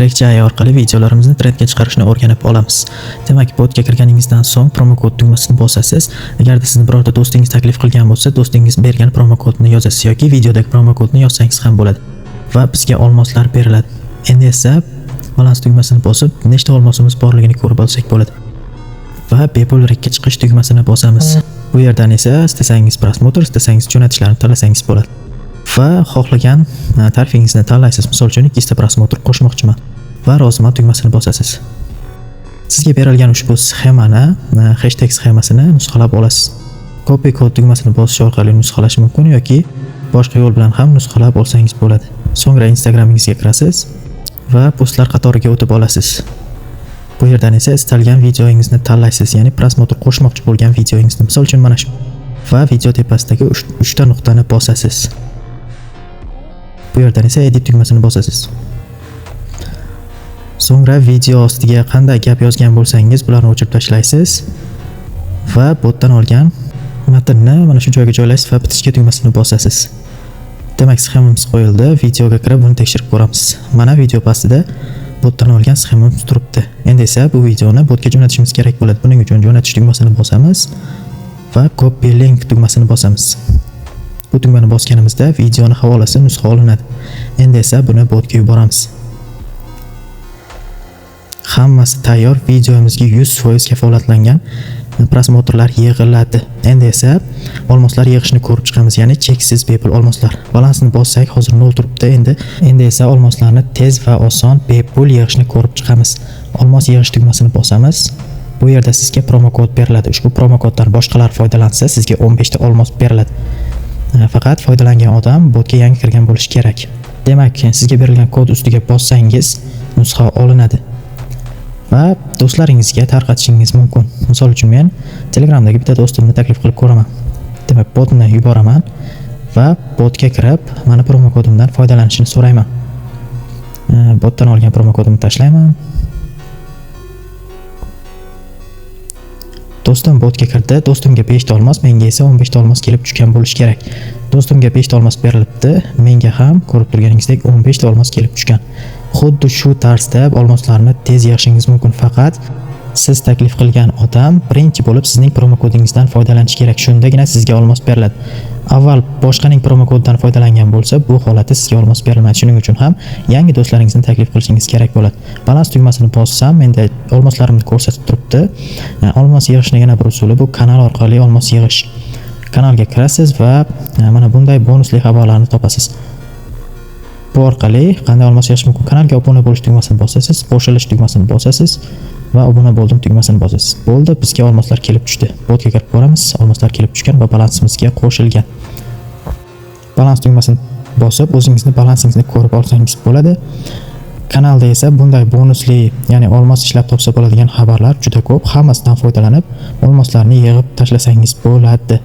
React.js orqali videolarimizni trendga chiqarishni o'rganib olamiz. Demak, botga kirganingizdan so'ng promo kod tugmasini bosasiz. Agarda sizni birorta do'stingiz taklif qilgan bo'lsa, do'stingiz bergan promo kodni yozasiz yoki videodagi promo kodni yozsangiz ham bo'ladi va bizga olmoslar beriladi. Endi esa balans tugmasini bosib, nechta olmosimiz borligini ko'rib olsak bo'ladi. Va bepul Reaktga chiqish tugmasini bosamiz. Bu yerdan esa istasangiz prosmotr, istasangiz jo'natishlarni tanlasangiz bo'ladi. Va xohlagan tarifingizni tanlaysiz. Misol uchun 2 ta prosmotr qo'shmoqchiman va roziman tugmasini bosasiz. Sizga berilgan ushbu sxemani, hashtag sxemasini nusxalab olasiz. Copy kod tugmasini bosish orqali nusxalash mumkin yoki boshqa yo'l bilan ham nusxalab olsangiz bo'ladi. So'ngra Instagramingizga kirasiz va postlar qatoriga o'tib olasiz. Bu yerdan esa istalgan videoingizni tanlaysiz, ya'ni prosmotr qo'shmoqchi bo'lgan videoingizni. Misol uchun mana shu. Va video tepasidagi 3 ta nuqtani bosasiz. Bu yerdan esa edit tugmasini bosasiz. So'ngra video ostiga qanday gap yozgan bo'lsangiz, bularni o'chirib tashlaysiz va botdan olgan matnni mana shu joyga joylaysiz va bitishga tugmasini bosasiz. Demak, sxemamiz qo'yildi. Videoga kirib buni tekshirib ko'ramiz. Mana video pastida botdan olgan sxemamiz turibdi. Endi esa bu videoni botga jo'natishimiz kerak bo'ladi. Buning uchun jo'natish tugmasini bosamiz va copy link tugmasini bosamiz. Bu tugmani bosganimizda videoni havolasi nusxa olinadi. Endi esa buni botga yuboramiz. Hammasi tayyor, videomizga 100% kafolatlangan prosmotrlar yig'iladi. Endi esa olmoslar yig'ishni ko'rib chiqamiz, ya'ni cheksiz bepul olmoslar. Balansni bossak, hozir 0 turibdi. Endi esa olmoslarni tez va oson bepul yig'ishni ko'rib chiqamiz. Olmos yig'ish tugmasini bosamiz. Bu yerda sizga promo kod beriladi. Ushbu promo koddan boshqalar foydalansa, sizga 15 ta olmos beriladi. Faqat foydalangan odam botga yangi kirgan bo'lishi kerak. Demak, sizga berilgan kod ustiga bossangiz, nusxa olinadi va do'stlaringizga tarqatishingiz mumkin. Misol uchun men Telegramdagi bitta do'stimni taklif qilib ko'raman. Demak, botni yuboraman va botga kirib, mana promo kodimdan foydalanishini so'rayman. Botdan olgan promo kodimni tashlayman. Do'stim botga kirdi. Do'stimga 5 ta olmos, menga esa 15 ta olmos kelib tushgan bo'lishi kerak. Do'stimga 5 ta olmos berilibdi, menga ham ko'rib turganingizdek 15 ta olmos kelib tushgan. Xuddi shu tarzda olmoslarni tez yig'ishingiz mumkin, faqat siz taklif qilgan odam birinchi bo'lib sizning promo kodingizdan foydalanishi kerak. Shundagina sizga olmos beriladi. Avval boshqaning promo kodidan foydalangan bo'lsa, bu holatda sizga olmos berilmaydi. Shuning uchun ham yangi do'stlaringizni taklif qilishingiz kerak bo'ladi. Balans tugmasini bossam, menda olmoslarimni ko'rsatib turibdi. Olmos yig'ishning yana bir usuli bu kanal orqali olmos yig'ish. Kanalga kirasiz va mana bunday bonusli xabarlarni topasiz. Bu orqali qanday olmos yig'ish mumkin? Kanalga obuna bo'lish tugmasini bosasiz, qo'shilish tugmasini bosasiz va obuna bo'ldim tugmasini bosasiz. Bo'ldi, bizga olmoslar kelib tushdi. Botga kirib ko'ramiz, olmoslar kelib tushgan va balansimizga qo'shilgan. Balans tugmasini bosib, o'zingizni balansingizni ko'rib olsangiz bo'ladi. Kanalda esa bunday bonusli, ya'ni olmos ishlab topsa bo'ladigan xabarlar juda ko'p. Hammasidan foydalanib, olmoslarni yig'ib tashlasangiz bo'ladi.